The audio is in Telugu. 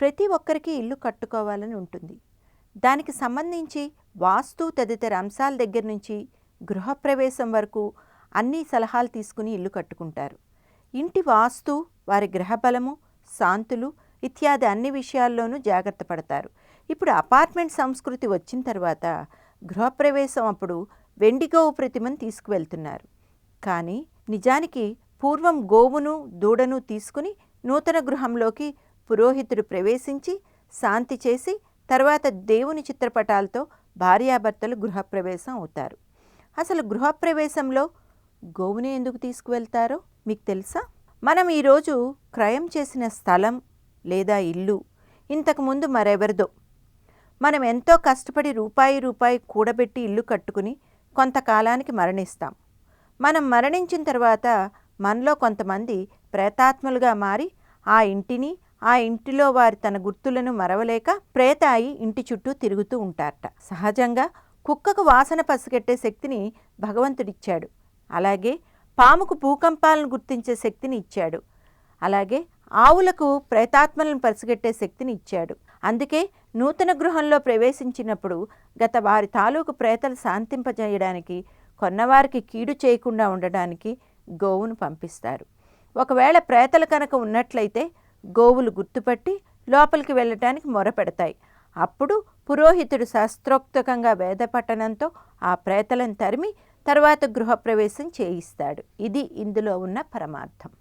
ప్రతి ఒక్కరికి ఇల్లు కట్టుకోవాలని ఉంటుంది. దానికి సంబంధించి వాస్తు తదితర అంశాల దగ్గర నుంచి గృహప్రవేశం వరకు అన్ని సలహాలు తీసుకుని ఇల్లు కట్టుకుంటారు. ఇంటి వాస్తు, వారి గ్రహబలము, శాంతులు ఇత్యాది అన్ని విషయాల్లోనూ జాగ్రత్త పడతారు. ఇప్పుడు అపార్ట్మెంట్ సంస్కృతి వచ్చిన తర్వాత గృహప్రవేశం అప్పుడు వెండి గోవు ప్రతిమను తీసుకువెళ్తున్నారు. కానీ నిజానికి పూర్వం గోవును దూడను తీసుకుని నూతన గృహంలోకి పురోహితుడు ప్రవేశించి శాంతి చేసి తర్వాత దేవుని చిత్రపటాలతో భార్యాభర్తలు గృహప్రవేశం అవుతారు. అసలు గృహప్రవేశంలో గోవుని ఎందుకు తీసుకువెళ్తారో మీకు తెలుసా? మనం ఈరోజు క్రయం చేసిన స్థలం లేదా ఇల్లు ఇంతకుముందు మరెవరిదో. మనం ఎంతో కష్టపడి రూపాయి కూడబెట్టి ఇల్లు కట్టుకుని కొంతకాలానికి మరణిస్తాం. మనం మరణించిన తర్వాత మనలో కొంతమంది ప్రేతాత్మలుగా మారి ఆ ఇంటిని, ఆ ఇంటిలో వారి తన గుర్తులను మరవలేక ప్రేతాయి ఇంటి చుట్టూ తిరుగుతూ ఉంటారట. సహజంగా కుక్కకు వాసన పసిగట్టే శక్తిని భగవంతుడిచ్చాడు. అలాగే పాముకు భూకంపాలను గుర్తించే శక్తిని ఇచ్చాడు. అలాగే ఆవులకు ప్రేతాత్మలను పసిగట్టే శక్తిని ఇచ్చాడు. అందుకే నూతన గృహంలో ప్రవేశించినప్పుడు గత వారి తాలూకు ప్రేతలు శాంతింపజేయడానికి, కొన్నవారికి కీడు చేయకుండా ఉండడానికి గోవును పంపిస్తారు. ఒకవేళ ప్రేతలు కనుక ఉన్నట్లయితే గోవులు గుర్తుపట్టి లోపలికి వెళ్ళటానికి మొరపెడతాయి. అప్పుడు పురోహితుడు శాస్త్రోక్తకంగా వేదపఠనంతో ఆ ప్రేతలను తరిమి తర్వాత గృహప్రవేశం చేయిస్తాడు. ఇది ఇందులో ఉన్న పరమార్థం.